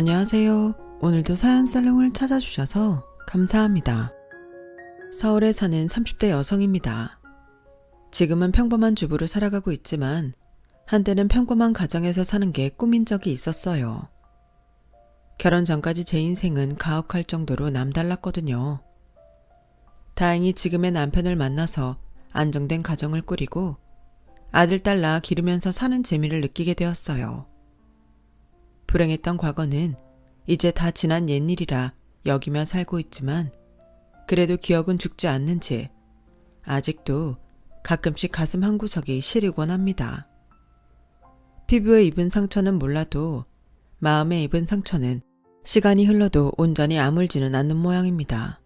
안녕하세요. 오늘도 사연살롱을 찾아주셔서 감사합니다. 서울에 사는 30대 여성입니다. 지금은 평범한 주부로 살아가고 있지만 한때는 평범한 가정에서 사는 게 꿈인 적이 있었어요. 결혼 전까지 제 인생은 가혹할 정도로 남달랐거든요. 다행히 지금의 남편을 만나서 안정된 가정을 꾸리고 아들, 딸 낳아 기르면서 사는 재미를 느끼게 되었어요. 불행했던 과거는 이제 다 지난 옛일이라 여기며 살고 있지만 그래도 기억은 죽지 않는지 아직도 가끔씩 가슴 한구석이 시리곤 합니다. 피부에 입은 상처는 몰라도 마음에 입은 상처는 시간이 흘러도 온전히 아물지는 않는 모양입니다.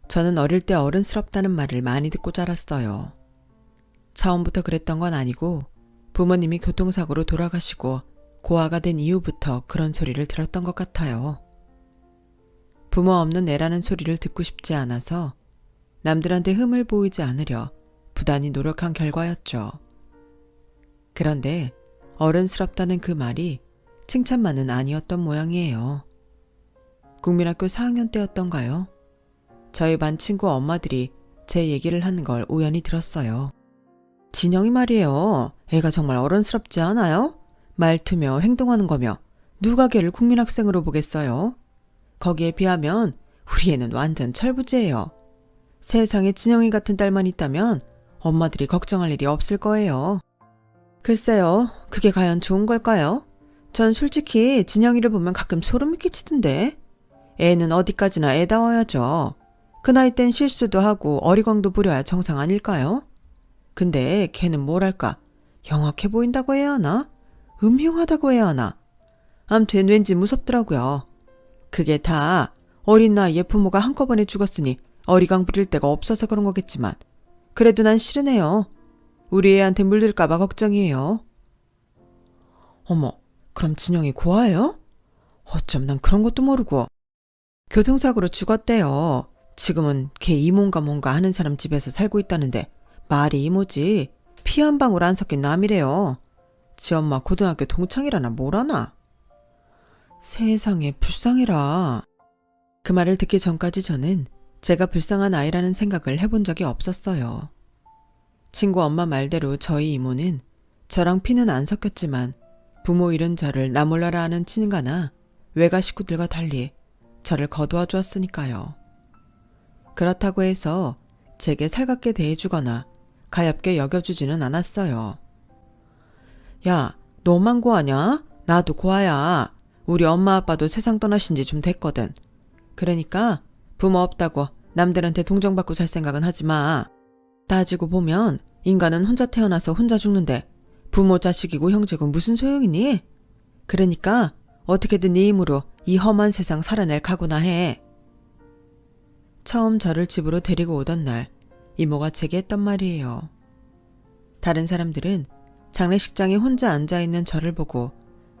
저는 어릴 때 어른스럽다는 말을 많이 듣고 자랐어요. 처음부터 그랬던 건 아니고 부모님이 교통사고로 돌아가시고 고아가 된 이후부터 그런 소리를 들었던 것 같아요. 부모 없는 애라는 소리를 듣고 싶지 않아서 남들한테 흠을 보이지 않으려 부단히 노력한 결과였죠. 그런데 어른스럽다는 그 말이 칭찬만은 아니었던 모양이에요. 국민학교 4학년 때였던가요? 저희 반 친구 엄마들이 제 얘기를 하는 걸 우연히 들었어요. 진영이 말이에요. 애가 정말 어른스럽지 않아요? 말투며 행동하는 거며 누가 걔를 국민학생으로 보겠어요? 거기에 비하면 우리 애는 완전 철부지예요. 세상에 진영이 같은 딸만 있다면 엄마들이 걱정할 일이 없을 거예요. 글쎄요, 그게 과연 좋은 걸까요? 전 솔직히 진영이를 보면 가끔 소름이 끼치던데. 애는 어디까지나 애다워야죠. 그 나이 땐 실수도 하고 어리광도 부려야 정상 아닐까요? 근데 걔는 뭐랄까, 영악해 보인다고 해야 하나? 음흉하다고 해야 하나? 암튼 왠지 무섭더라고요. 그게 다 어린 나이에 부모가 한꺼번에 죽었으니 어리광 부릴 데가 없어서 그런 거겠지만 그래도 난 싫으네요. 우리 애한테 물들까봐 걱정이에요. 어머, 그럼 진영이 고아예요? 어쩜 난 그런 것도 모르고. 교통사고로 죽었대요. 지금은 걔 이모인가 뭔가 하는 사람 집에서 살고 있다는데 말이 이모지 피 한 방울 안 섞인 남이래요. 지 엄마 고등학교 동창이라나 뭐라나. 세상에 불쌍해라. 그 말을 듣기 전까지 저는 제가 불쌍한 아이라는 생각을 해본 적이 없었어요. 친구 엄마 말대로 저희 이모는 저랑 피는 안 섞였지만 부모 잃은 저를 나 몰라라 하는 친가나 외가 식구들과 달리 저를 거두어 주었으니까요. 그렇다고 해서 제게 살갑게 대해주거나 가엾게 여겨주지는 않았어요. 야, 너만 고아냐? 나도 고아야. 우리 엄마 아빠도 세상 떠나신 지 좀 됐거든. 그러니까 부모 없다고 남들한테 동정받고 살 생각은 하지 마. 따지고 보면 인간은 혼자 태어나서 혼자 죽는데 부모 자식이고 형제고 무슨 소용이니? 그러니까 어떻게든 네 힘으로 이 험한 세상 살아낼 각오나 해. 처음 저를 집으로 데리고 오던 날 이모가 제게 했던 말이에요. 다른 사람들은 장례식장에 혼자 앉아있는 저를 보고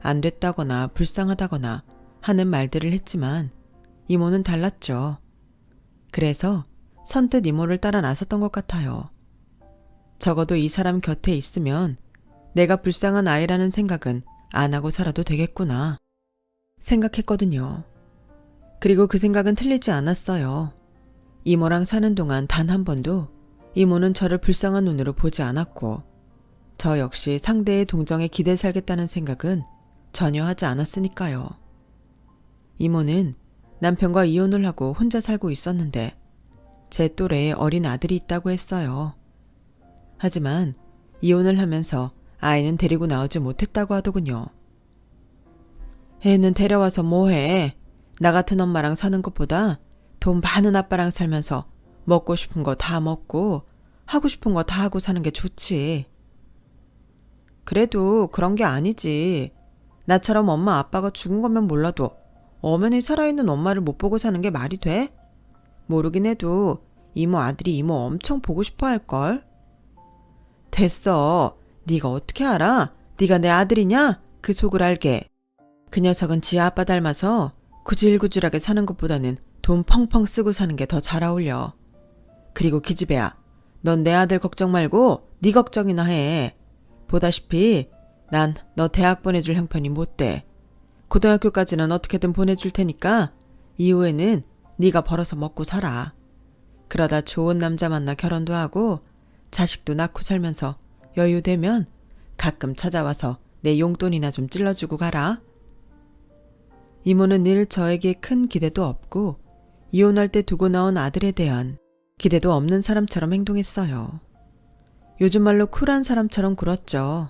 안 됐다거나 불쌍하다거나 하는 말들을 했지만 이모는 달랐죠. 그래서 선뜻 이모를 따라 나섰던 것 같아요. 적어도 이 사람 곁에 있으면 내가 불쌍한 아이라는 생각은 안 하고 살아도 되겠구나 생각했거든요. 그리고 그 생각은 틀리지 않았어요. 이모랑 사는 동안 단 한 번도 이모는 저를 불쌍한 눈으로 보지 않았고 저 역시 상대의 동정에 기대 살겠다는 생각은 전혀 하지 않았으니까요. 이모는 남편과 이혼을 하고 혼자 살고 있었는데 제 또래에 어린 아들이 있다고 했어요. 하지만 이혼을 하면서 아이는 데리고 나오지 못했다고 하더군요. 애는 데려와서 뭐해? 나 같은 엄마랑 사는 것보다 돈 많은 아빠랑 살면서 먹고 싶은 거 다 먹고 하고 싶은 거 다 하고 사는 게 좋지. 그래도 그런 게 아니지. 나처럼 엄마 아빠가 죽은 것만 몰라도 엄연히 살아있는 엄마를 못 보고 사는 게 말이 돼? 모르긴 해도 이모 아들이 이모 엄청 보고 싶어 할걸? 됐어. 네가 어떻게 알아? 네가 내 아들이냐? 그 속을 알게. 그 녀석은 지 아빠 닮아서 구질구질하게 사는 것보다는 돈 펑펑 쓰고 사는 게 더 잘 어울려. 그리고 기집애야, 넌 내 아들 걱정 말고 네 걱정이나 해. 보다시피 난 너 대학 보내줄 형편이 못 돼. 고등학교까지는 어떻게든 보내줄 테니까 이후에는 네가 벌어서 먹고 살아. 그러다 좋은 남자 만나 결혼도 하고 자식도 낳고 살면서 여유 되면 가끔 찾아와서 내 용돈이나 좀 찔러주고 가라. 이모는 늘 저에게 큰 기대도 없고 이혼할 때 두고 나온 아들에 대한 기대도 없는 사람처럼 행동했어요. 요즘 말로 쿨한 사람처럼 굴었죠.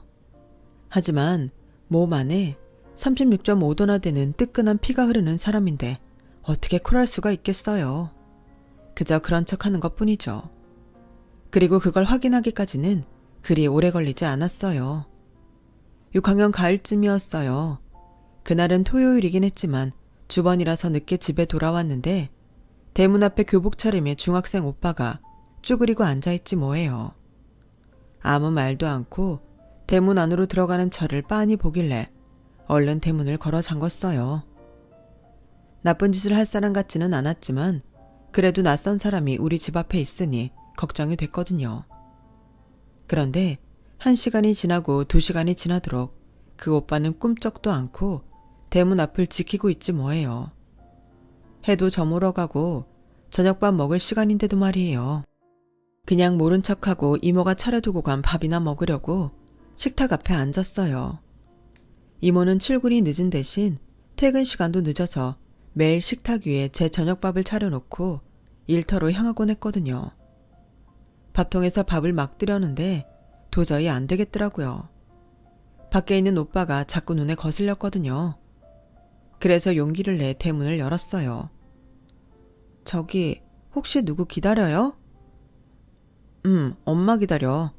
하지만 몸 안에 36.5도나 되는 뜨끈한 피가 흐르는 사람인데 어떻게 쿨할 수가 있겠어요. 그저 그런 척하는 것뿐이죠. 그리고 그걸 확인하기까지는 그리 오래 걸리지 않았어요. 6학년 가을쯤이었어요. 그날은 토요일이긴 했지만 주번이라서 늦게 집에 돌아왔는데 대문 앞에 교복 차림의 중학생 오빠가 쭈그리고 앉아있지 뭐예요. 아무 말도 않고 대문 안으로 들어가는 저를 빤히 보길래 얼른 대문을 걸어 잠궜어요. 나쁜 짓을 할 사람 같지는 않았지만 그래도 낯선 사람이 우리 집 앞에 있으니 걱정이 됐거든요. 그런데 1시간이 지나고 2시간이 지나도록 그 오빠는 꿈쩍도 않고 대문 앞을 지키고 있지 뭐예요. 해도 저물어 가고 저녁밥 먹을 시간인데도 말이에요. 그냥 모른 척하고 이모가 차려두고 간 밥이나 먹으려고 식탁 앞에 앉았어요. 이모는 출근이 늦은 대신 퇴근 시간도 늦어서 매일 식탁 위에 제 저녁밥을 차려놓고 일터로 향하곤 했거든요. 밥통에서 밥을 막 뜨려는데 도저히 안 되겠더라고요. 밖에 있는 오빠가 자꾸 눈에 거슬렸거든요. 그래서 용기를 내 대문을 열었어요. 저기 혹시 누구 기다려요? 엄마 기다려.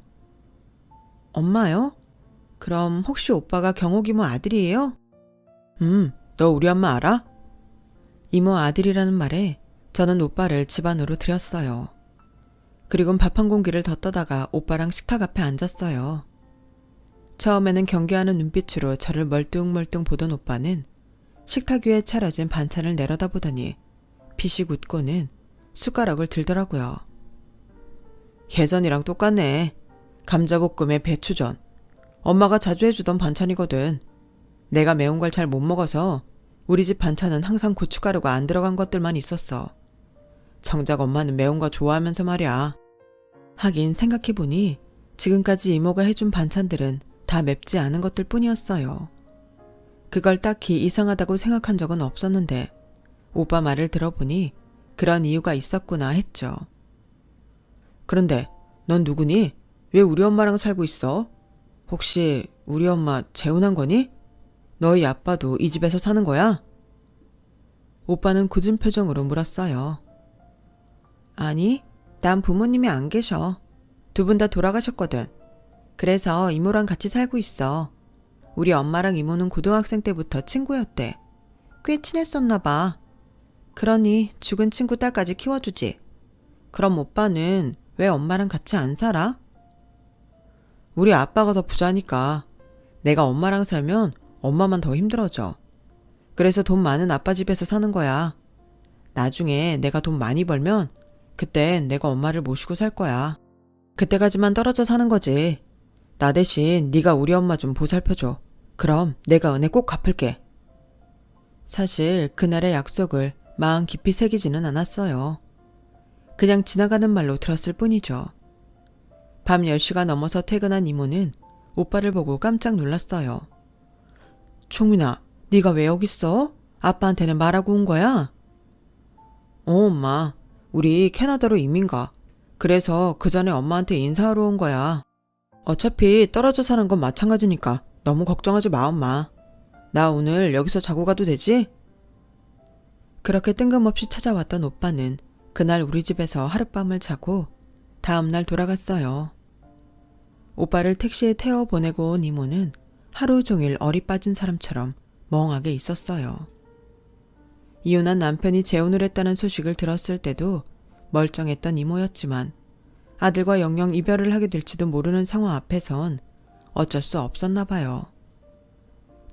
엄마요? 그럼 혹시 오빠가 경옥 이모 아들이에요? 너 우리 엄마 알아? 이모 아들이라는 말에 저는 오빠를 집 안으로 들였어요. 그리곤 밥 한 공기를 더 떠다가 오빠랑 식탁 앞에 앉았어요. 처음에는 경계하는 눈빛으로 저를 멀뚱멀뚱 보던 오빠는 식탁 위에 차려진 반찬을 내려다보더니 피식 웃고는 숟가락을 들더라고요. 예전이랑 똑같네. 감자볶음에 배추전. 엄마가 자주 해주던 반찬이거든. 내가 매운 걸 잘 못 먹어서 우리 집 반찬은 항상 고춧가루가 안 들어간 것들만 있었어. 정작 엄마는 매운 거 좋아하면서 말이야. 하긴 생각해보니 지금까지 이모가 해준 반찬들은 다 맵지 않은 것들 뿐이었어요. 그걸 딱히 이상하다고 생각한 적은 없었는데 오빠 말을 들어보니 그런 이유가 있었구나 했죠. 그런데 넌 누구니? 왜 우리 엄마랑 살고 있어? 혹시 우리 엄마 재혼한 거니? 너희 아빠도 이 집에서 사는 거야? 오빠는 굳은 표정으로 물었어요. 아니, 난 부모님이 안 계셔. 두 분 다 돌아가셨거든. 그래서 이모랑 같이 살고 있어. 우리 엄마랑 이모는 고등학생 때부터 친구였대. 꽤 친했었나 봐. 그러니 죽은 친구 딸까지 키워주지. 그럼 오빠는 왜 엄마랑 같이 안 살아? 우리 아빠가 더 부자니까. 내가 엄마랑 살면 엄마만 더 힘들어져. 그래서 돈 많은 아빠 집에서 사는 거야. 나중에 내가 돈 많이 벌면 그땐 내가 엄마를 모시고 살 거야. 그때까지만 떨어져 사는 거지. 나 대신 네가 우리 엄마 좀 보살펴줘. 그럼 내가 은혜 꼭 갚을게. 사실 그날의 약속을 마음 깊이 새기지는 않았어요. 그냥 지나가는 말로 들었을 뿐이죠. 밤 10시가 넘어서 퇴근한 이모는 오빠를 보고 깜짝 놀랐어요. 총민아, 네가 왜 여기 있어? 아빠한테는 말하고 온 거야? 엄마. 우리 캐나다로 이민 가. 그래서 그 전에 엄마한테 인사하러 온 거야. 어차피 떨어져 사는 건 마찬가지니까 너무 걱정하지 마, 엄마. 나 오늘 여기서 자고 가도 되지? 그렇게 뜬금없이 찾아왔던 오빠는 그날 우리 집에서 하룻밤을 자고 다음날 돌아갔어요. 오빠를 택시에 태워 보내고 온 이모는 하루 종일 얼이 빠진 사람처럼 멍하게 있었어요. 이혼한 남편이 재혼을 했다는 소식을 들었을 때도 멀쩡했던 이모였지만 아들과 영영 이별을 하게 될지도 모르는 상황 앞에선 어쩔 수 없었나 봐요.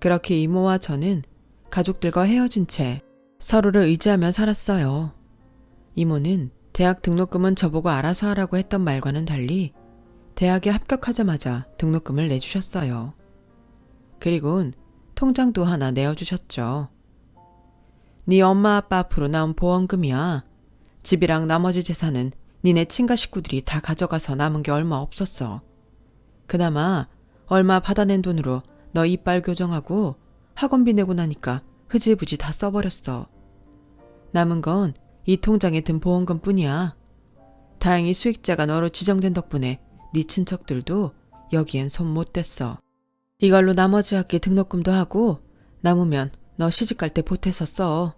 그렇게 이모와 저는 가족들과 헤어진 채 서로를 의지하며 살았어요. 이모는 대학 등록금은 저보고 알아서 하라고 했던 말과는 달리 대학에 합격하자마자 등록금을 내주셨어요. 그리곤 통장도 하나 내어주셨죠. 네 엄마 아빠 앞으로 나온 보험금이야. 집이랑 나머지 재산은 니네 친가 식구들이 다 가져가서 남은 게 얼마 없었어. 그나마 얼마 받아낸 돈으로 너 이빨 교정하고 학원비 내고 나니까 흐지부지 다 써버렸어. 남은 건 이 통장에 든 보험금 뿐이야. 다행히 수익자가 너로 지정된 덕분에 네 친척들도 여기엔 손 못 댔어. 이걸로 나머지 학기 등록금도 하고 남으면 너 시집갈 때 보태서 써.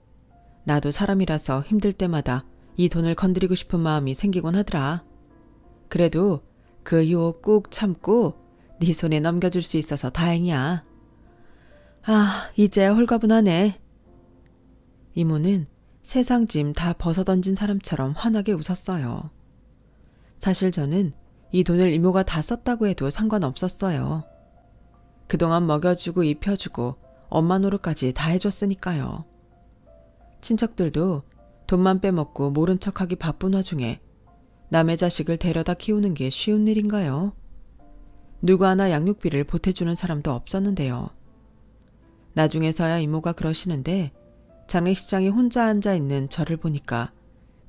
나도 사람이라서 힘들 때마다 이 돈을 건드리고 싶은 마음이 생기곤 하더라. 그래도 그 유혹 꾹 참고 네 손에 넘겨줄 수 있어서 다행이야. 아, 이제야 홀가분하네. 이모는 세상 짐 다 벗어던진 사람처럼 환하게 웃었어요. 사실 저는 이 돈을 이모가 다 썼다고 해도 상관없었어요. 그동안 먹여주고 입혀주고 엄마 노릇까지 다 해줬으니까요. 친척들도 돈만 빼먹고 모른 척하기 바쁜 와중에 남의 자식을 데려다 키우는 게 쉬운 일인가요? 누구 하나 양육비를 보태주는 사람도 없었는데요. 나중에서야 이모가 그러시는데 장례식장에 혼자 앉아있는 저를 보니까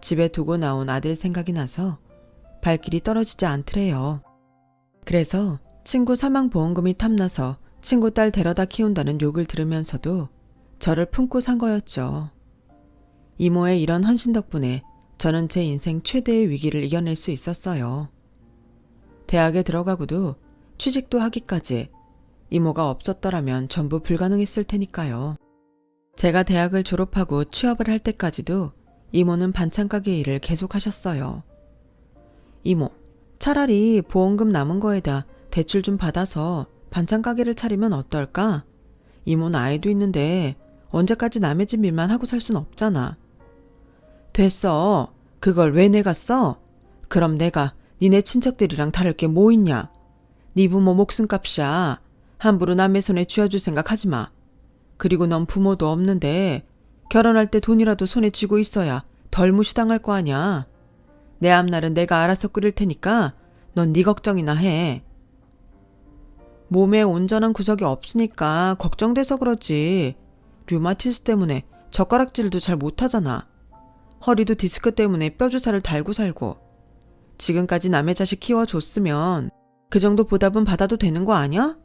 집에 두고 나온 아들 생각이 나서 발길이 떨어지지 않더래요. 그래서 친구 사망보험금이 탐나서 친구 딸 데려다 키운다는 욕을 들으면서도 저를 품고 산 거였죠. 이모의 이런 헌신 덕분에 저는 제 인생 최대의 위기를 이겨낼 수 있었어요. 대학에 들어가고도 취직도 하기까지 이모가 없었더라면 전부 불가능했을 테니까요. 제가 대학을 졸업하고 취업을 할 때까지도 이모는 반찬 가게 일을 계속 하셨어요. 이모, 차라리 보험금 남은 거에다 대출 좀 받아서 반찬 가게를 차리면 어떨까? 이모는 아이도 있는데 언제까지 남의 집 일만 하고 살 순 없잖아. 됐어. 그걸 왜 내가 써? 그럼 내가 니네 친척들이랑 다를 게 뭐 있냐? 네 부모 목숨값이야. 함부로 남의 손에 쥐어줄 생각 하지 마. 그리고 넌 부모도 없는데 결혼할 때 돈이라도 손에 쥐고 있어야 덜 무시당할 거 아냐. 내 앞날은 내가 알아서 끓일 테니까 넌 네 걱정이나 해. 몸에 온전한 구석이 없으니까 걱정돼서 그러지. 류마티스 때문에 젓가락질도 잘 못하잖아. 허리도 디스크 때문에 뼈주사를 달고 살고. 지금까지 남의 자식 키워줬으면 그 정도 보답은 받아도 되는 거 아니야?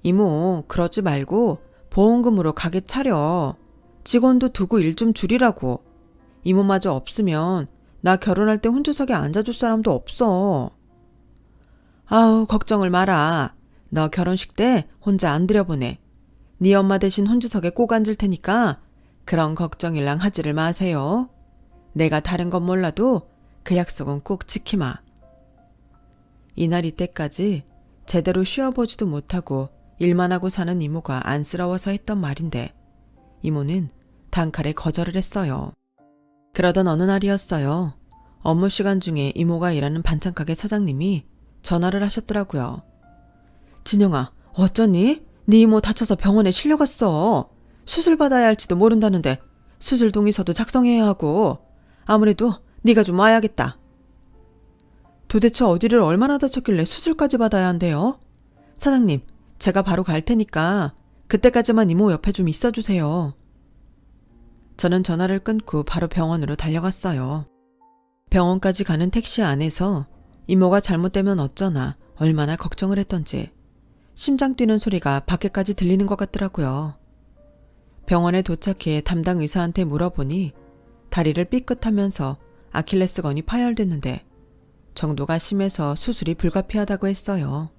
이모, 그러지 말고 보험금으로 가게 차려. 직원도 두고 일 좀 줄이라고. 이모마저 없으면 나 결혼할 때 혼조석에 앉아줄 사람도 없어. 아우, 걱정을 마라. 너 결혼식 때 혼자 안 들여보내. 네 엄마 대신 혼조석에 꼭 앉을 테니까 그런 걱정일랑 하지를 마세요. 내가 다른 건 몰라도 그 약속은 꼭 지키마. 이날 이때까지 제대로 쉬어보지도 못하고 일만 하고 사는 이모가 안쓰러워서 했던 말인데 이모는 단칼에 거절을 했어요. 그러던 어느 날이었어요. 업무 시간 중에 이모가 일하는 반찬가게 사장님이 전화를 하셨더라고요. 진영아, 어쩌니? 네 이모 다쳐서 병원에 실려갔어. 수술 받아야 할지도 모른다는데 수술 동의서도 작성해야 하고 아무래도 네가 좀 와야겠다. 도대체 어디를 얼마나 다쳤길래 수술까지 받아야 한대요? 사장님, 제가 바로 갈 테니까 그때까지만 이모 옆에 좀 있어주세요. 저는 전화를 끊고 바로 병원으로 달려갔어요. 병원까지 가는 택시 안에서 이모가 잘못되면 어쩌나 얼마나 걱정을 했던지 심장 뛰는 소리가 밖에까지 들리는 것 같더라고요. 병원에 도착해 담당 의사한테 물어보니 다리를 삐끗하면서 아킬레스건이 파열됐는데 정도가 심해서 수술이 불가피하다고 했어요.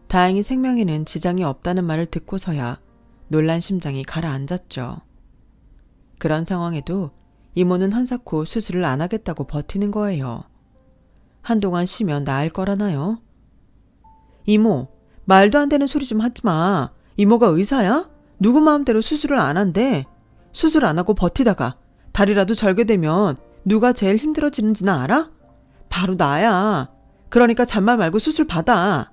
다행히 생명에는 지장이 없다는 말을 듣고서야 놀란 심장이 가라앉았죠. 그런 상황에도 이모는 한사코 수술을 안 하겠다고 버티는 거예요. 한동안 쉬면 나을 거라나요? 이모, 말도 안 되는 소리 좀 하지 마. 이모가 의사야? 누구 마음대로 수술을 안 한대. 수술 안 하고 버티다가 다리라도 절개되면 누가 제일 힘들어지는지는 알아? 바로 나야. 그러니까 잔말 말고 수술 받아.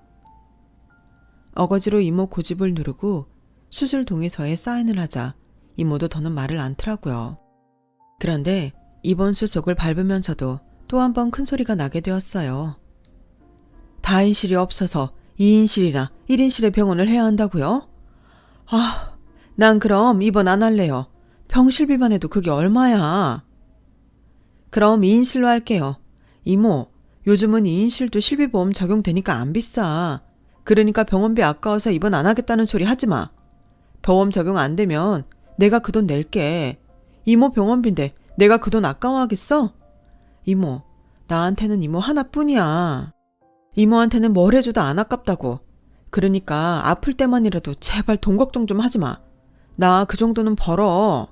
어거지로 이모 고집을 누르고 수술 동의서에 사인을 하자 이모도 더는 말을 않더라고요. 그런데 입원 수속을 밟으면서도 또 한 번 큰 소리가 나게 되었어요. 다인실이 없어서 2인실이나 1인실의 병원을 해야 한다고요? 아, 난 그럼 입원 안 할래요. 병실비만 해도 그게 얼마야. 그럼 2인실로 할게요. 이모, 요즘은 2인실도 실비보험 적용되니까 안 비싸. 그러니까 병원비 아까워서 입원 안 하겠다는 소리 하지 마. 보험 적용 안 되면 내가 그 돈 낼게. 이모 병원비인데 내가 그 돈 아까워하겠어? 이모, 나한테는 이모 하나뿐이야. 이모한테는 뭘 해줘도 안 아깝다고. 그러니까 아플 때만이라도 제발 돈 걱정 좀 하지 마. 나 그 정도는 벌어.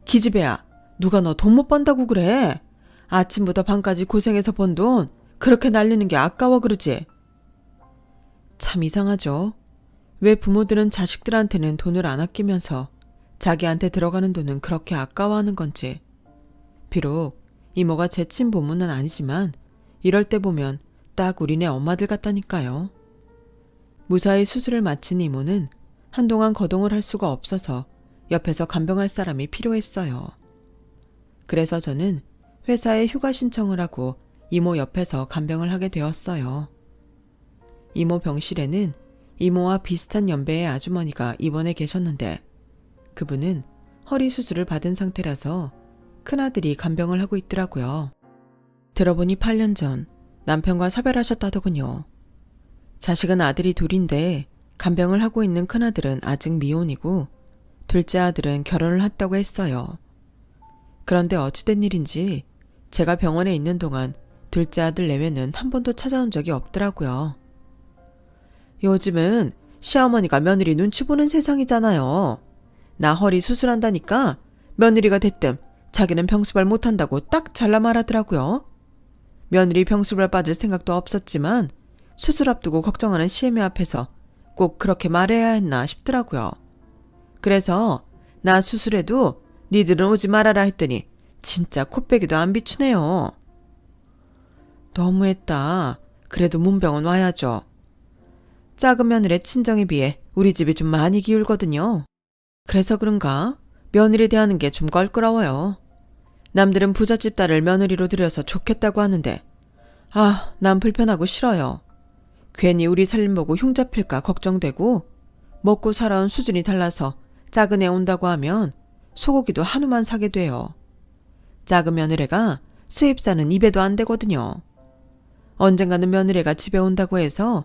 기집애야, 누가 너 돈 못 번다고 그래? 아침부터 밤까지 고생해서 번 돈 그렇게 날리는 게 아까워 그러지? 참 이상하죠. 왜 부모들은 자식들한테는 돈을 안 아끼면서 자기한테 들어가는 돈은 그렇게 아까워하는 건지. 비록 이모가 제 친부모는 아니지만 이럴 때 보면 딱 우리네 엄마들 같다니까요. 무사히 수술을 마친 이모는 한동안 거동을 할 수가 없어서 옆에서 간병할 사람이 필요했어요. 그래서 저는 회사에 휴가 신청을 하고 이모 옆에서 간병을 하게 되었어요. 이모 병실에는 이모와 비슷한 연배의 아주머니가 입원해 계셨는데 그분은 허리 수술을 받은 상태라서 큰아들이 간병을 하고 있더라고요. 들어보니 8년 전 남편과 사별하셨다더군요. 자식은 아들이 둘인데 간병을 하고 있는 큰아들은 아직 미혼이고 둘째 아들은 결혼을 했다고 했어요. 그런데 어찌된 일인지 제가 병원에 있는 동안 둘째 아들 내외는 한 번도 찾아온 적이 없더라고요. 요즘은 시어머니가 며느리 눈치 보는 세상이잖아요. 나 허리 수술한다니까 며느리가 대뜸 자기는 병수발 못한다고 딱 잘라 말하더라고요. 며느리 병수발 받을 생각도 없었지만 수술 앞두고 걱정하는 시애미 앞에서 꼭 그렇게 말해야 했나 싶더라고요. 그래서 나 수술해도 니들은 오지 말아라 했더니 진짜 코빼기도 안 비추네요. 너무했다. 그래도 문병원 와야죠. 작은 며느리의 친정에 비해 우리 집이 좀 많이 기울거든요. 그래서 그런가 며느리 대하는 게 좀 껄끄러워요. 남들은 부잣집 딸을 며느리로 들여서 좋겠다고 하는데 난 불편하고 싫어요. 괜히 우리 살림 보고 흉 잡힐까 걱정되고 먹고 살아온 수준이 달라서 작은 애 온다고 하면 소고기도 한우만 사게 돼요. 작은 며느리가 수입사는 입에도 안 되거든요. 언젠가는 며느리가 집에 온다고 해서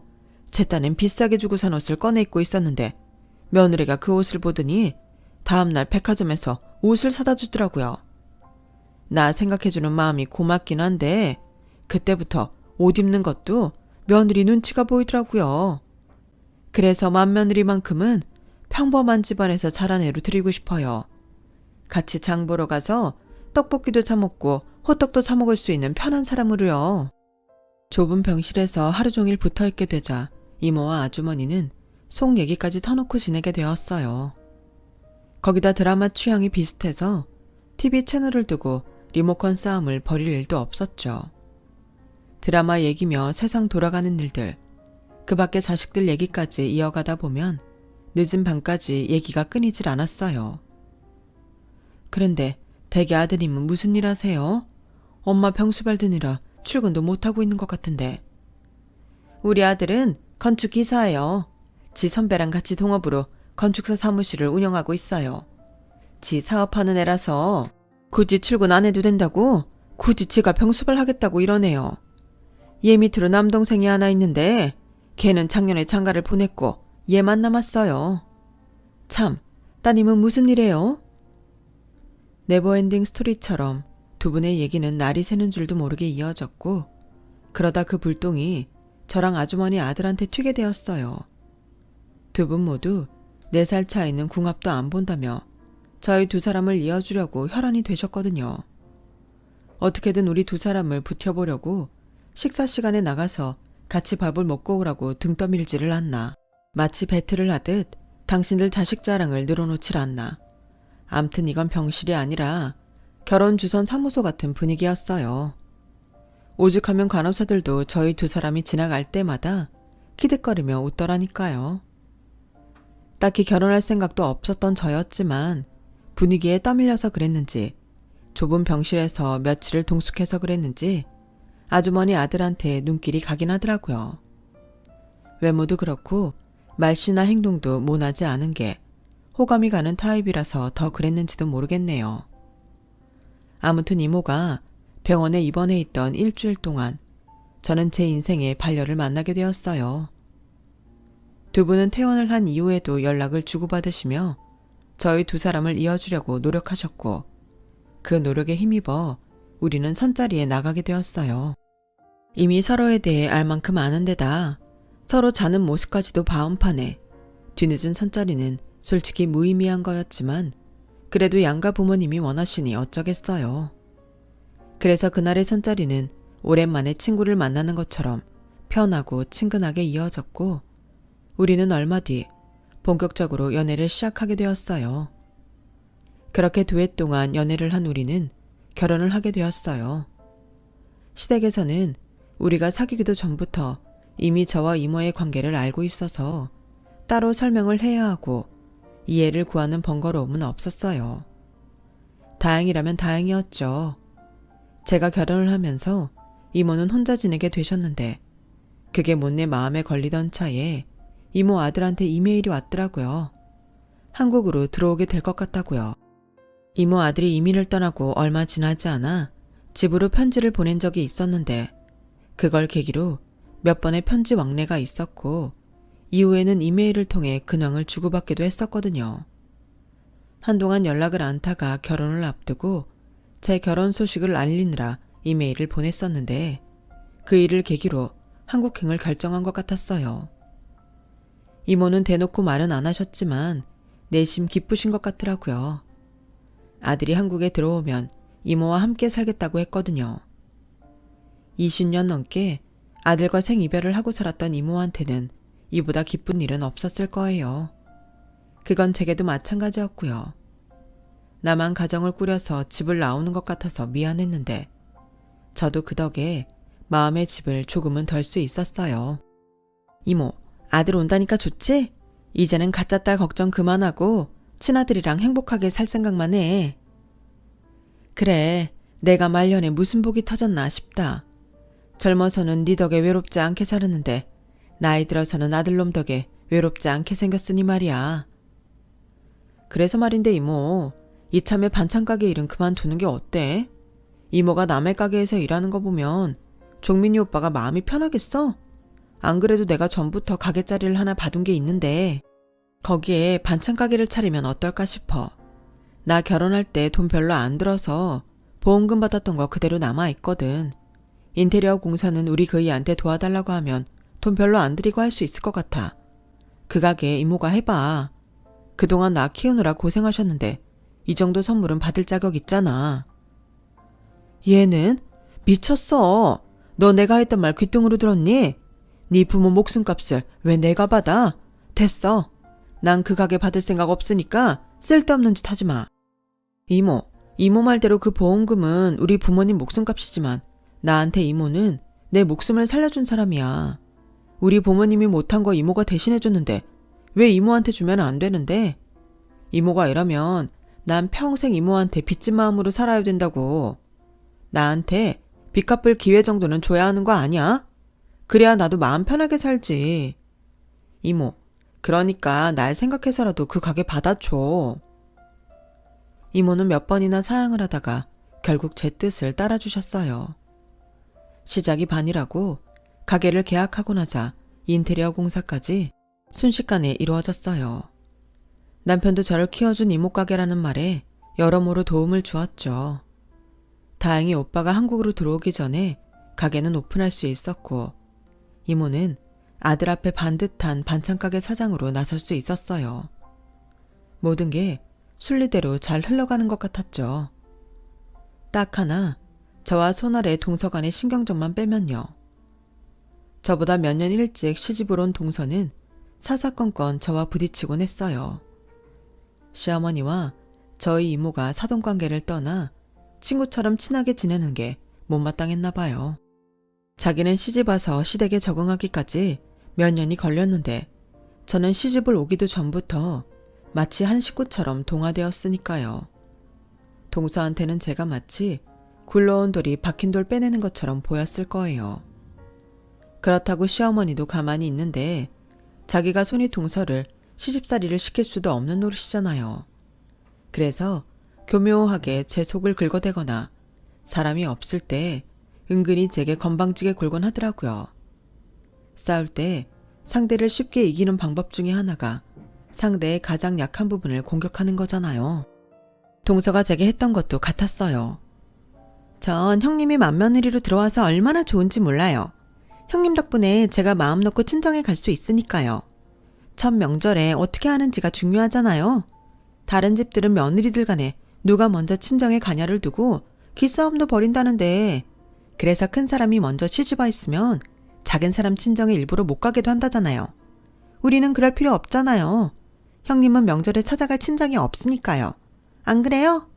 제 딴엔 비싸게 주고 산 옷을 꺼내 입고 있었는데 며느리가 그 옷을 보더니 다음날 백화점에서 옷을 사다 주더라고요. 나 생각해주는 마음이 고맙긴 한데 그때부터 옷 입는 것도 며느리 눈치가 보이더라고요. 그래서 맏며느리만큼은 평범한 집안에서 자란 애로 드리고 싶어요. 같이 장 보러 가서 떡볶이도 사 먹고 호떡도 사 먹을 수 있는 편한 사람으로요. 좁은 병실에서 하루 종일 붙어있게 되자 이모와 아주머니는 속 얘기까지 터놓고 지내게 되었어요. 거기다 드라마 취향이 비슷해서 TV 채널을 두고 리모컨 싸움을 벌일 일도 없었죠. 드라마 얘기며 세상 돌아가는 일들, 그 밖에 자식들 얘기까지 이어가다 보면 늦은 밤까지 얘기가 끊이질 않았어요. 그런데 댁의 아드님은 무슨 일 하세요? 엄마 병수발 드느라 출근도 못하고 있는 것 같은데. 우리 아들은 건축기사예요. 지 선배랑 같이 동업으로 건축사 사무실을 운영하고 있어요. 지 사업하는 애라서 굳이 출근 안 해도 된다고 굳이 지가 병수발 하겠다고 이러네요. 얘 밑으로 남동생이 하나 있는데 걔는 작년에 장가를 보냈고 얘만 남았어요. 참, 따님은 무슨 일해요? 네버엔딩 스토리처럼 두 분의 얘기는 날이 새는 줄도 모르게 이어졌고 그러다 그 불똥이 저랑 아주머니 아들한테 튀게 되었어요. 두 분 모두 4살 차이는 궁합도 안 본다며 저희 두 사람을 이어주려고 혈안이 되셨거든요. 어떻게든 우리 두 사람을 붙여보려고 식사 시간에 나가서 같이 밥을 먹고 오라고 등 떠밀지를 않나. 마치 배틀을 하듯 당신들 자식 자랑을 늘어놓질 않나. 암튼 이건 병실이 아니라 결혼주선 사무소 같은 분위기였어요. 오죽하면 간호사들도 저희 두 사람이 지나갈 때마다 키득거리며 웃더라니까요. 딱히 결혼할 생각도 없었던 저였지만 분위기에 떠밀려서 그랬는지 좁은 병실에서 며칠을 동숙해서 그랬는지 아주머니 아들한테 눈길이 가긴 하더라고요. 외모도 그렇고 말씨나 행동도 모나지 않은 게 호감이 가는 타입이라서 더 그랬는지도 모르겠네요. 아무튼 이모가 병원에 입원해 있던 일주일 동안 저는 제 인생의 반려를 만나게 되었어요. 두 분은 퇴원을 한 이후에도 연락을 주고받으시며 저희 두 사람을 이어주려고 노력하셨고 그 노력에 힘입어 우리는 선자리에 나가게 되었어요. 이미 서로에 대해 알 만큼 아는 데다 서로 자는 모습까지도 바운판에 뒤늦은 선자리는 솔직히 무의미한 거였지만 그래도 양가 부모님이 원하시니 어쩌겠어요. 그래서 그날의 선자리는 오랜만에 친구를 만나는 것처럼 편하고 친근하게 이어졌고 우리는 얼마 뒤 본격적으로 연애를 시작하게 되었어요. 그렇게 두 해 동안 연애를 한 우리는 결혼을 하게 되었어요. 시댁에서는 우리가 사귀기도 전부터 이미 저와 이모의 관계를 알고 있어서 따로 설명을 해야 하고 이해를 구하는 번거로움은 없었어요. 다행이라면 다행이었죠. 제가 결혼을 하면서 이모는 혼자 지내게 되셨는데 그게 못내 마음에 걸리던 차에 이모 아들한테 이메일이 왔더라고요. 한국으로 들어오게 될 것 같다고요. 이모 아들이 이민을 떠나고 얼마 지나지 않아 집으로 편지를 보낸 적이 있었는데 그걸 계기로 몇 번의 편지 왕래가 있었고 이후에는 이메일을 통해 근황을 주고받기도 했었거든요. 한동안 연락을 않다가 결혼을 앞두고 제 결혼 소식을 알리느라 이메일을 보냈었는데 그 일을 계기로 한국행을 결정한 것 같았어요. 이모는 대놓고 말은 안 하셨지만 내심 기쁘신 것 같더라고요. 아들이 한국에 들어오면 이모와 함께 살겠다고 했거든요. 20년 넘게 아들과 생이별을 하고 살았던 이모한테는 이보다 기쁜 일은 없었을 거예요. 그건 제게도 마찬가지였고요. 나만 가정을 꾸려서 집을 나오는 것 같아서 미안했는데 저도 그 덕에 마음의 집을 조금은 덜 수 있었어요. 이모, 아들 온다니까 좋지? 이제는 가짜 딸 걱정 그만하고 친아들이랑 행복하게 살 생각만 해. 그래, 내가 말년에 무슨 복이 터졌나 싶다. 젊어서는 네 덕에 외롭지 않게 살았는데 나이 들어서는 아들놈 덕에 외롭지 않게 생겼으니 말이야. 그래서 말인데 이모, 이참에 반찬 가게 일은 그만두는 게 어때? 이모가 남의 가게에서 일하는 거 보면 종민이 오빠가 마음이 편하겠어? 안 그래도 내가 전부터 가게자리를 하나 받은 게 있는데 거기에 반찬 가게를 차리면 어떨까 싶어. 나 결혼할 때 돈 별로 안 들어서 보험금 받았던 거 그대로 남아있거든. 인테리어 공사는 우리 그이한테 도와달라고 하면 돈 별로 안 들이고 할 수 있을 것 같아. 그 가게 이모가 해봐. 그동안 나 키우느라 고생하셨는데 이 정도 선물은 받을 자격 있잖아. 얘는? 미쳤어. 너 내가 했던 말 귓등으로 들었니? 네 부모 목숨값을 왜 내가 받아? 됐어. 난 그 가게 받을 생각 없으니까 쓸데없는 짓 하지 마. 이모 말대로 그 보험금은 우리 부모님 목숨값이지만 나한테 이모는 내 목숨을 살려준 사람이야. 우리 부모님이 못한 거 이모가 대신해줬는데 왜 이모한테 주면 안 되는데? 이모가 이러면 난 평생 이모한테 빚진 마음으로 살아야 된다고. 나한테 빚 갚을 기회 정도는 줘야 하는 거 아니야? 그래야 나도 마음 편하게 살지. 이모, 그러니까 날 생각해서라도 그 가게 받아줘. 이모는 몇 번이나 사양을 하다가 결국 제 뜻을 따라주셨어요. 시작이 반이라고 가게를 계약하고 나자 인테리어 공사까지 순식간에 이루어졌어요. 남편도 저를 키워준 이모 가게라는 말에 여러모로 도움을 주었죠. 다행히 오빠가 한국으로 들어오기 전에 가게는 오픈할 수 있었고 이모는 아들 앞에 반듯한 반찬가게 사장으로 나설 수 있었어요. 모든 게 순리대로 잘 흘러가는 것 같았죠. 딱 하나 저와 손아래 동서간의 신경전만 빼면요. 저보다 몇 년 일찍 시집을 온 동서는 사사건건 저와 부딪히곤 했어요. 시어머니와 저희 이모가 사돈관계를 떠나 친구처럼 친하게 지내는 게 못마땅했나 봐요. 자기는 시집 와서 시댁에 적응하기까지 몇 년이 걸렸는데 저는 시집을 오기도 전부터 마치 한 식구처럼 동화되었으니까요. 동서한테는 제가 마치 굴러온 돌이 박힌 돌 빼내는 것처럼 보였을 거예요. 그렇다고 시어머니도 가만히 있는데 자기가 손이 동서를 시집살이를 시킬 수도 없는 노릇이잖아요. 그래서 교묘하게 제 속을 긁어대거나 사람이 없을 때 은근히 제게 건방지게 굴곤 하더라고요. 싸울 때 상대를 쉽게 이기는 방법 중에 하나가 상대의 가장 약한 부분을 공격하는 거잖아요. 동서가 제게 했던 것도 같았어요. 전 형님이 맏며느리로 들어와서 얼마나 좋은지 몰라요. 형님 덕분에 제가 마음 놓고 친정에 갈 수 있으니까요. 첫 명절에 어떻게 하는지가 중요하잖아요. 다른 집들은 며느리들 간에 누가 먼저 친정에 가냐를 두고 기싸움도 벌인다는데, 그래서 큰 사람이 먼저 시집와 있으면 작은 사람 친정에 일부러 못 가게도 한다잖아요. 우리는 그럴 필요 없잖아요. 형님은 명절에 찾아갈 친정이 없으니까요. 안 그래요?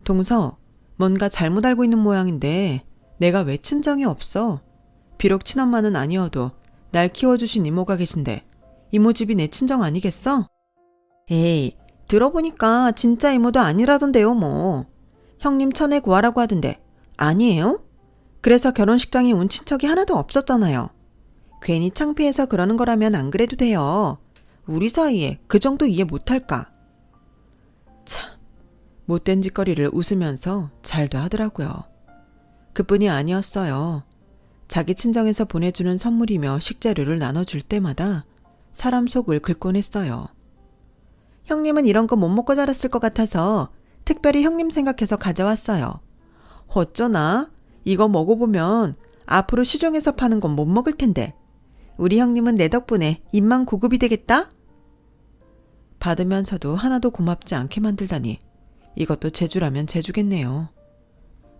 동서, 뭔가 잘못 알고 있는 모양인데 내가 왜 친정이 없어? 비록 친엄마는 아니어도 날 키워주신 이모가 계신데 이모 집이 내 친정 아니겠어? 에이, 들어보니까 진짜 이모도 아니라던데요 뭐. 형님 천에 구하라고 하던데 아니에요? 그래서 결혼식장에 온 친척이 하나도 없었잖아요. 괜히 창피해서 그러는 거라면 안 그래도 돼요. 우리 사이에 그 정도 이해 못할까? 참, 못된 짓거리를 웃으면서 잘도 하더라고요. 그뿐이 아니었어요. 자기 친정에서 보내주는 선물이며 식재료를 나눠줄 때마다 사람 속을 긁곤 했어요. 형님은 이런 거 못 먹고 자랐을 것 같아서 특별히 형님 생각해서 가져왔어요. 어쩌나? 이거 먹어보면 앞으로 시중에서 파는 건 못 먹을 텐데. 우리 형님은 내 덕분에 입만 고급이 되겠다? 받으면서도 하나도 고맙지 않게 만들다니 이것도 재주라면 재주겠네요.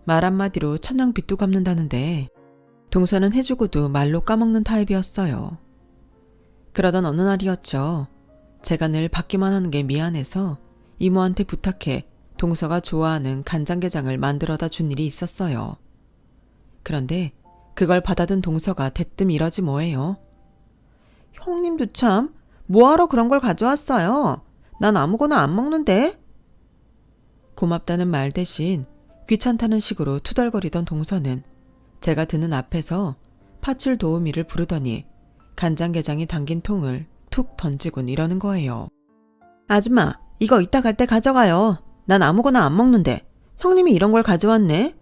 말 한마디로 천냥 빚도 갚는다는데 동서는 해주고도 말로 까먹는 타입이었어요. 그러던 어느 날이었죠. 제가 늘 받기만 하는 게 미안해서 이모한테 부탁해 동서가 좋아하는 간장게장을 만들어다 준 일이 있었어요. 그런데 그걸 받아든 동서가 대뜸 이러지 뭐예요. 형님도 참 뭐하러 그런 걸 가져왔어요. 난 아무거나 안 먹는데. 고맙다는 말 대신 귀찮다는 식으로 투덜거리던 동서는 제가 드는 앞에서 파출 도우미를 부르더니 간장게장이 담긴 통을 툭 던지곤 이러는 거예요. 아줌마, 이거 이따 갈 때 가져가요. 난 아무거나 안 먹는데 형님이 이런 걸 가져왔네.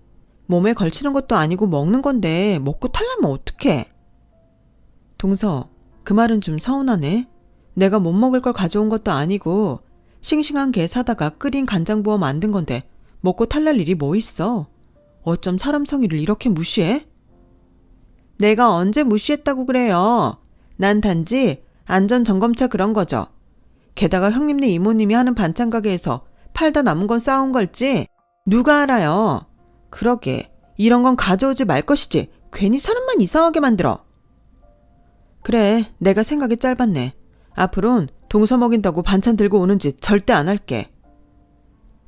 몸에 걸치는 것도 아니고 먹는 건데 먹고 탈라면 어떡해. 동서, 그 말은 좀 서운하네. 내가 못 먹을 걸 가져온 것도 아니고 싱싱한 게 사다가 끓인 간장 부어 만든 건데 먹고 탈날 일이 뭐 있어. 어쩜 사람 성의를 이렇게 무시해? 내가 언제 무시했다고 그래요. 난 단지 안전점검차 그런 거죠. 게다가 형님네 이모님이 하는 반찬 가게에서 팔다 남은 건 싸운 걸지 누가 알아요. 그러게 이런 건 가져오지 말 것이지 괜히 사람만 이상하게 만들어. 그래, 내가 생각이 짧았네. 앞으론 동서 먹인다고 반찬 들고 오는 짓 절대 안 할게.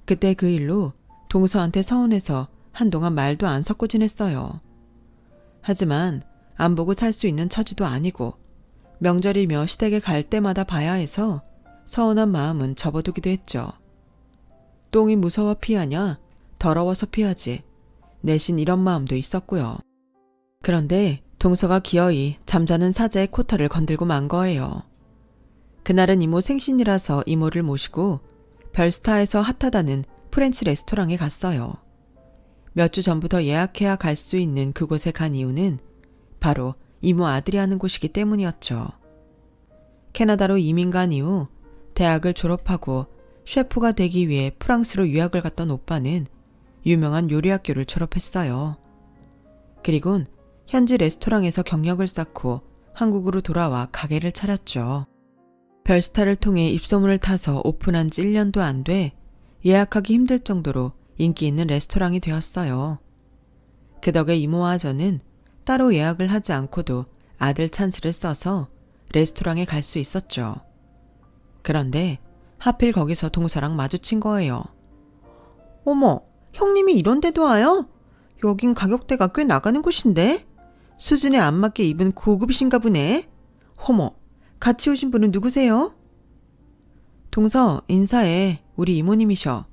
그때 그 일로 동서한테 서운해서 한동안 말도 안 섞고 지냈어요. 하지만 안 보고 살 수 있는 처지도 아니고 명절이며 시댁에 갈 때마다 봐야 해서 서운한 마음은 접어두기도 했죠. 똥이 무서워 피하냐? 더러워서 피하지. 내신 이런 마음도 있었고요. 그런데 동서가 기어이 잠자는 사자의 코털을 건들고 만 거예요. 그날은 이모 생신이라서 이모를 모시고 별스타에서 핫하다는 프렌치 레스토랑에 갔어요. 몇 주 전부터 예약해야 갈 수 있는 그곳에 간 이유는 바로 이모 아들이 하는 곳이기 때문이었죠. 캐나다로 이민 간 이후 대학을 졸업하고 셰프가 되기 위해 프랑스로 유학을 갔던 오빠는 유명한 요리학교를 졸업했어요. 그리곤 현지 레스토랑에서 경력을 쌓고 한국으로 돌아와 가게를 차렸죠. 별스타를 통해 입소문을 타서 오픈한 지 1년도 안 돼 예약하기 힘들 정도로 인기 있는 레스토랑이 되었어요. 그 덕에 이모와 저는 따로 예약을 하지 않고도 아들 찬스를 써서 레스토랑에 갈 수 있었죠. 그런데 하필 거기서 동서랑 마주친 거예요. 어머, 형님이 이런 데도 와요? 여긴 가격대가 꽤 나가는 곳인데? 수준에 안 맞게 입은 고급이신가 보네? 어머, 같이 오신 분은 누구세요? 동서, 인사해. 우리 이모님이셔.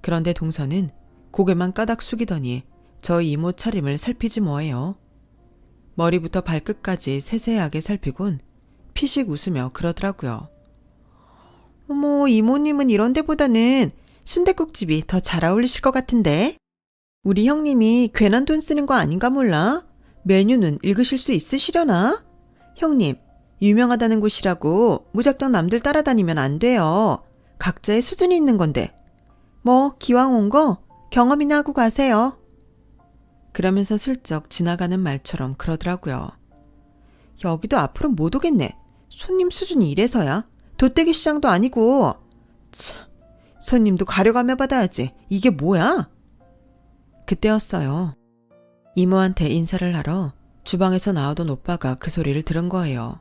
그런데 동서는 고개만 까닥 숙이더니 저희 이모 차림을 살피지 뭐예요. 머리부터 발끝까지 세세하게 살피곤 피식 웃으며 그러더라고요. 어머, 이모님은 이런 데보다는 순댓국집이 더 잘 어울리실 것 같은데? 우리 형님이 괜한 돈 쓰는 거 아닌가 몰라? 메뉴는 읽으실 수 있으시려나? 형님, 유명하다는 곳이라고 무작정 남들 따라다니면 안 돼요. 각자의 수준이 있는 건데. 뭐 기왕 온 거 경험이나 하고 가세요. 그러면서 슬쩍 지나가는 말처럼 그러더라고요. 여기도 앞으로 못 오겠네. 손님 수준이 이래서야. 돗대기 시장도 아니고. 참, 손님도 가려가며 받아야지. 이게 뭐야? 그때였어요. 이모한테 인사를 하러 주방에서 나오던 오빠가 그 소리를 들은 거예요.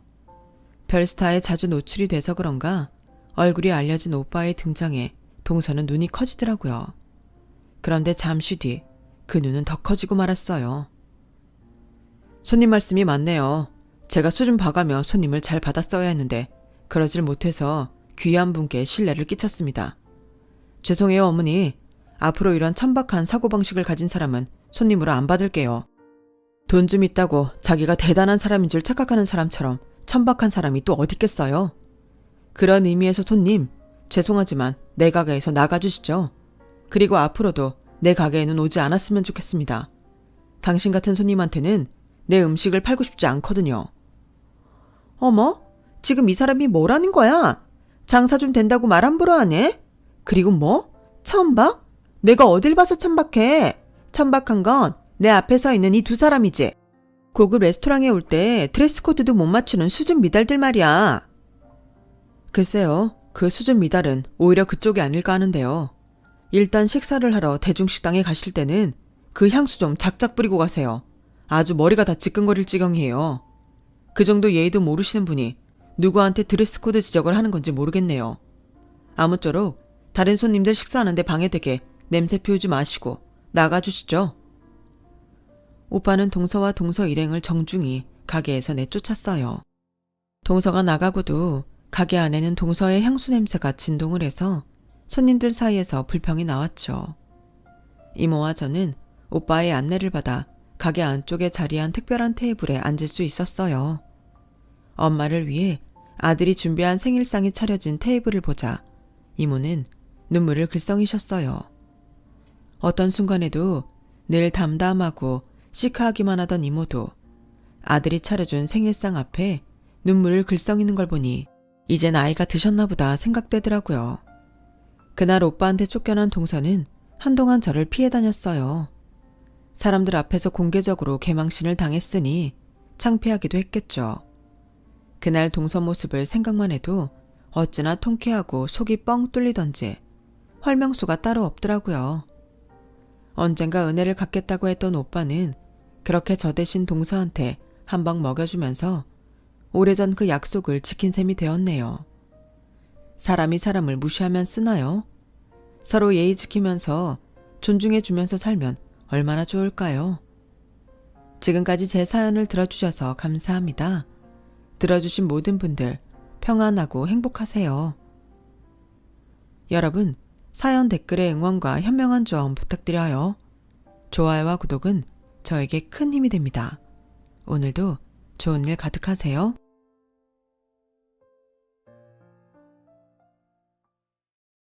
별스타에 자주 노출이 돼서 그런가 얼굴이 알려진 오빠의 등장에 동서는 눈이 커지더라고요. 그런데 잠시 뒤 그 눈은 더 커지고 말았어요. 손님 말씀이 맞네요. 제가 수준 봐가며 손님을 잘 받았어야 했는데 그러질 못해서 귀한 분께 신뢰를 끼쳤습니다. 죄송해요 어머니. 앞으로 이런 천박한 사고방식을 가진 사람은 손님으로 안 받을게요. 돈 좀 있다고 자기가 대단한 사람인 줄 착각하는 사람처럼 천박한 사람이 또 어딨겠어요. 그런 의미에서 손님, 죄송하지만 내 가게에서 나가주시죠. 그리고 앞으로도 내 가게에는 오지 않았으면 좋겠습니다. 당신 같은 손님한테는 내 음식을 팔고 싶지 않거든요. 어머, 지금 이 사람이 뭐라는 거야? 장사 좀 된다고 말 함부로 하네? 그리고 뭐? 천박? 내가 어딜 봐서 천박해? 천박한 건 내 앞에 서 있는 이 두 사람이지. 고급 레스토랑에 올 때 드레스 코드도 못 맞추는 수준 미달들 말이야. 글쎄요, 그 수준 미달은 오히려 그쪽이 아닐까 하는데요. 일단 식사를 하러 대중식당에 가실 때는 그 향수 좀 작작 뿌리고 가세요. 아주 머리가 다 지끈거릴 지경이에요. 그 정도 예의도 모르시는 분이 누구한테 드레스 코드 지적을 하는 건지 모르겠네요. 아무쪼록 다른 손님들 식사하는데 방해되게 냄새 피우지 마시고 나가주시죠. 오빠는 동서와 동서 일행을 정중히 가게에서 내쫓았어요. 동서가 나가고도 가게 안에는 동서의 향수 냄새가 진동을 해서 손님들 사이에서 불평이 나왔죠. 이모와 저는 오빠의 안내를 받아 가게 안쪽에 자리한 특별한 테이블에 앉을 수 있었어요. 엄마를 위해 아들이 준비한 생일상이 차려진 테이블을 보자 이모는 눈물을 글썽이셨어요. 어떤 순간에도 늘 담담하고 시크하기만 하던 이모도 아들이 차려준 생일상 앞에 눈물을 글썽이는 걸 보니 이제 나이가 드셨나 보다 생각되더라고요. 그날 오빠한테 쫓겨난 동서는 한동안 저를 피해 다녔어요. 사람들 앞에서 공개적으로 개망신을 당했으니 창피하기도 했겠죠. 그날 동서 모습을 생각만 해도 어찌나 통쾌하고 속이 뻥 뚫리던지 활명수가 따로 없더라고요. 언젠가 은혜를 갚겠다고 했던 오빠는 그렇게 저 대신 동서한테 한 방 먹여주면서 오래전 그 약속을 지킨 셈이 되었네요. 사람이 사람을 무시하면 쓰나요? 서로 예의 지키면서 존중해주면서 살면 얼마나 좋을까요? 지금까지 제 사연을 들어주셔서 감사합니다. 들어주신 모든 분들 평안하고 행복하세요. 여러분, 사연 댓글에 응원과 현명한 조언 부탁드려요. 좋아요와 구독은 저에게 큰 힘이 됩니다. 오늘도 좋은 일 가득하세요.